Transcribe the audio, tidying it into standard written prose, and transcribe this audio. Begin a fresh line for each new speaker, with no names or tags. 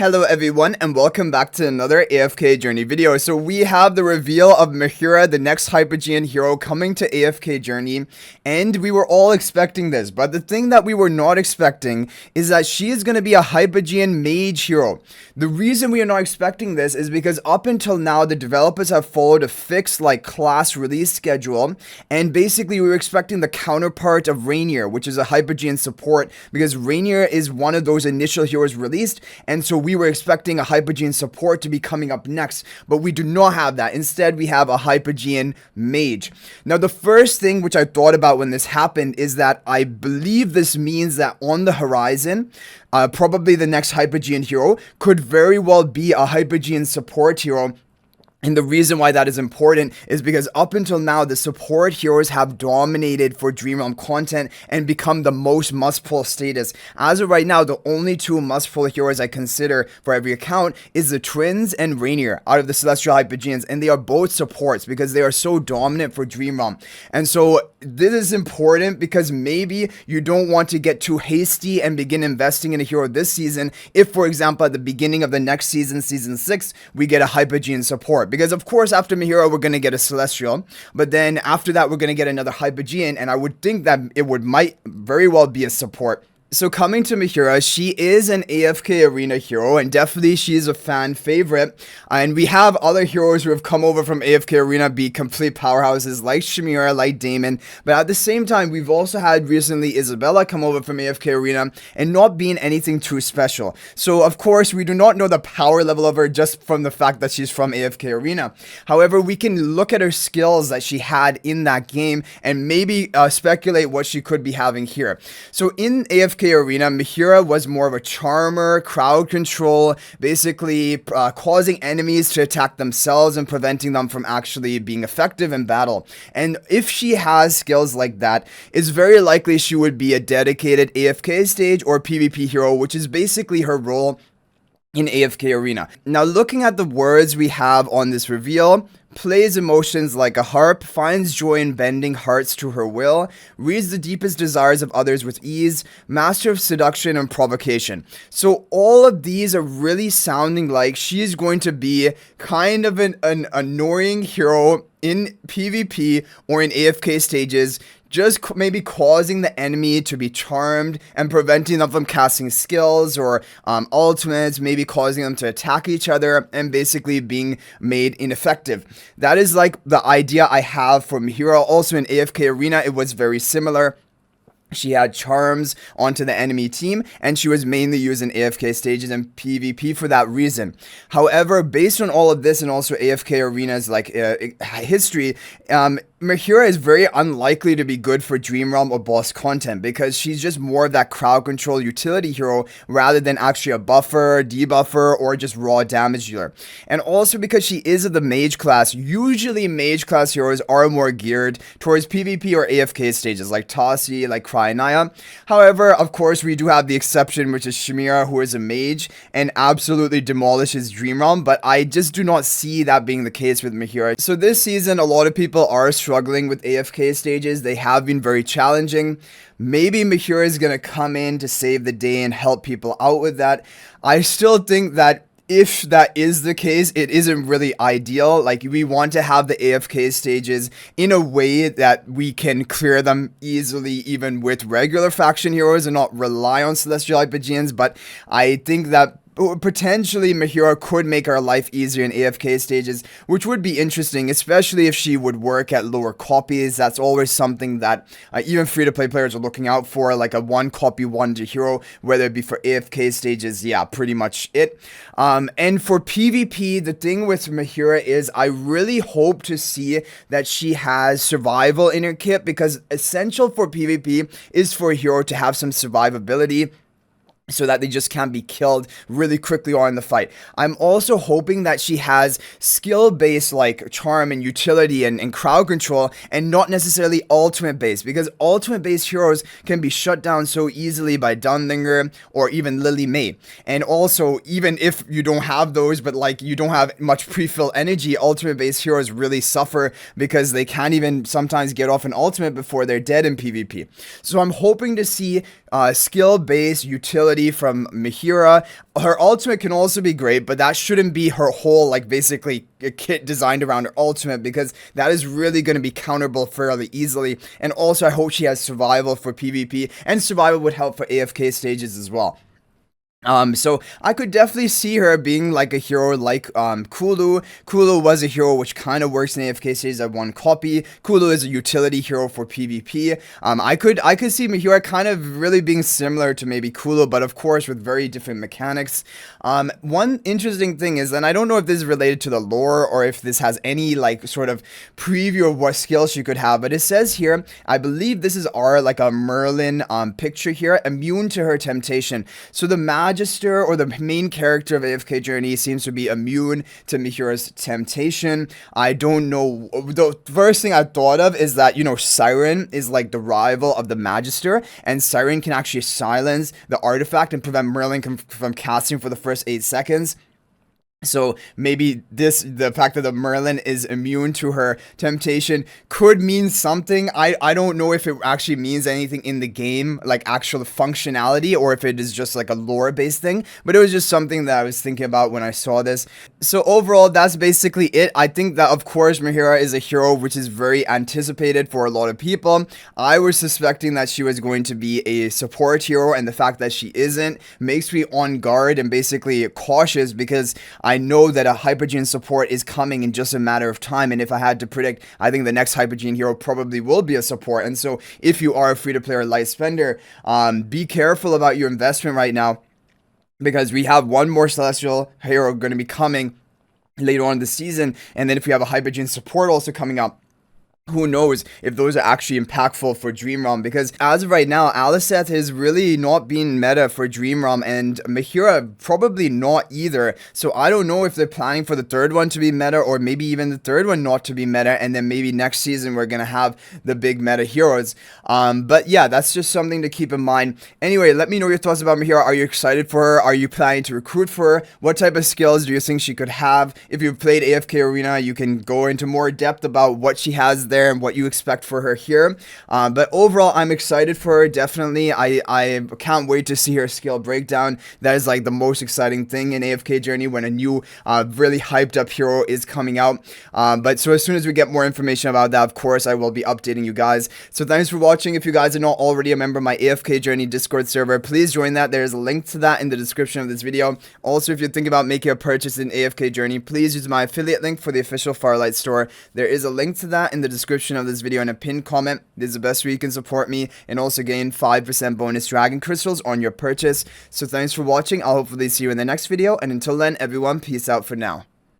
Hello everyone and welcome back to another AFK Journey video. So we have the reveal of Mehira, the next Hypogean hero, coming to AFK Journey, and we were all expecting this, but the thing that we were not expecting is that she is going to be a Hypogean Mage hero. The reason we are not expecting this is because up until now the developers have followed a fixed class release schedule, and basically we were expecting the counterpart of Rainier, which is a Hypogean support, because Rainier is one of those initial heroes released, and so we were expecting a Hypogean support to be coming up next, but we do not have that. Instead, we have a Hypogean Mage. Now, the first thing which I thought about when this happened is that I believe this means that on the horizon, probably the next Hypogean hero could very well be a Hypogean support hero. And the reason why that is important is because up until now, the support heroes have dominated for Dream Realm content and become the most must-pull status. As of right now, the only two must-pull heroes I consider for every account is the Twins and Rainier out of the Celestial Hypogeans, and they are both supports because they are so dominant for Dream Realm. And so this is important because maybe you don't want to get too hasty and begin investing in a hero this season if, for example, at the beginning of the next season, Season 6, we get a Hypogean support. Because of course after Mehira we're going to get a Celestial, but then after that we're going to get another Hypogean, and I would think that it might very well be a support. So coming to Mehira, she is an AFK arena hero, and definitely she is a fan favorite, and we have other heroes who have come over from AFK arena be complete powerhouses like Shamira, like Damon, but at the same time we've also had recently Isabella come over from AFK arena and not being anything too special. So of course we do not know the power level of her just from the fact that she's from AFK arena. However, we can look at her skills that she had in that game and maybe speculate what she could be having here. So in AFK arena, Mehira was more of a charmer, crowd control, basically causing enemies to attack themselves and preventing them from actually being effective in battle. And if she has skills like that, it's very likely she would be a dedicated AFK stage or PvP hero, which is basically her role in AFK arena. Now, looking at the words we have on this reveal: plays emotions like a harp, finds joy in bending hearts to her will, reads the deepest desires of others with ease, master of seduction and provocation. So all of these are really sounding like she's going to be kind of an annoying hero in PvP or in AFK stages, just maybe causing the enemy to be charmed and preventing them from casting skills or ultimates, maybe causing them to attack each other and basically being made ineffective. That is like the idea I have for Mehira. Also in AFK arena, it was very similar. She had charms onto the enemy team, and she was mainly used in AFK stages and PvP for that reason. However, based on all of this and also AFK arena's history, Mehira is very unlikely to be good for Dream Realm or boss content because she's just more of that crowd control utility hero rather than actually a buffer, debuffer, or just raw damage dealer. And also because she is of the mage class, usually mage class heroes are more geared towards PvP or AFK stages like Tassi, like Cryanaya. However, of course, we do have the exception, which is Shamira, who is a mage and absolutely demolishes Dream Realm, but I just do not see that being the case with Mehira. So this season, a lot of people are struggling with AFK stages. They have been very challenging. Maybe Mehira is going to come in to save the day and help people out with that. I still think that if that is the case, it isn't really ideal. Like, we want to have the AFK stages in a way that we can clear them easily even with regular faction heroes and not rely on Celestial Hypogeans, but I think that potentially Mehira could make our life easier in AFK stages, which would be interesting, especially if she would work at lower copies. That's always something that even free-to-play players are looking out for, like a one copy wonder hero, whether it be for AFK stages. Yeah, pretty much it. And for PvP, the thing with Mehira is I really hope to see that she has survival in her kit, because essential for PvP is for a hero to have some survivability, so that they just can't be killed really quickly on in the fight. I'm also hoping that she has skill-based like charm and utility and crowd control, and not necessarily ultimate-based, because ultimate-based heroes can be shut down so easily by Dunlinger or even Lily May. And also, even if you don't have those, but like you don't have much pre-fill energy, ultimate-based heroes really suffer because they can't even sometimes get off an ultimate before they're dead in PvP. So I'm hoping to see skill-based utility utility from Mehira. Her ultimate can also be great, but that shouldn't be her whole, like, basically a kit designed around her ultimate, because that is really going to be counterable fairly easily. And also, I hope she has survival for PvP, and survival would help for AFK stages as well. So I could definitely see her being like a hero like Kulu. Kulu was a hero which kind of works in AFK stages at one copy. Kulu is a utility hero for PvP. I could see Mehira kind of really being similar to maybe Kulu, but of course with very different mechanics. One interesting thing is, and I don't know if this is related to the lore or if this has any like sort of preview of what skills she could have, but it says here, I believe this is our like a Merlin picture here, immune to her temptation. So the Magister, or the main character of AFK Journey, seems to be immune to Mehira's temptation. I don't know. The first thing I thought of is that, you know, Siren is like the rival of the Magister, and Siren can actually silence the artifact and prevent Merlin from casting for the first 8 seconds. So maybe the fact that the Merlin is immune to her temptation could mean something. I don't know if it actually means anything in the game, like actual functionality, or if it is just like a lore based thing, but it was just something that I was thinking about when I saw this. So overall, that's basically it. I think that of course Mehira is a hero which is very anticipated for a lot of people. I was suspecting that she was going to be a support hero, and the fact that she isn't makes me on guard and basically cautious, because I know that a Hypogean support is coming in just a matter of time, and if I had to predict, I think the next Hypogean hero probably will be a support. And so if you are a free-to-play or light spender, be careful about your investment right now, because we have one more Celestial hero going to be coming later on in the season, and then if we have a Hypogean support also coming up, who knows if those are actually impactful for Dream Realm, because as of right now, Alicent is really not being meta for Dream Realm, and Mehira probably not either. So I don't know if they're planning for the third one to be meta, or maybe even the third one not to be meta, and then maybe next season we're gonna have the big meta heroes. But yeah, that's just something to keep in mind. Anyway, let me know your thoughts about Mehira. Are you excited for her? Are you planning to recruit for her? What type of skills do you think she could have? If you've played AFK Arena, you can go into more depth about what she has there and what you expect for her here. But overall, I'm excited for her, definitely. I can't wait to see her skill breakdown. That is like the most exciting thing in AFK Journey, when a new really hyped up hero is coming out. But so as soon as we get more information about that, of course I will be updating you guys. So thanks for watching. If you guys are not already a member of my AFK Journey Discord server, please join that. There's a link to that in the description of this video. Also, if you're thinking about making a purchase in AFK Journey, please use my affiliate link for the official Firelight store. There is a link to that in the description of this video in a pinned comment. This is the best way you can support me and also gain 5% bonus dragon crystals on your purchase. So thanks for watching. I'll hopefully see you in the next video, and until then, everyone, peace out for now.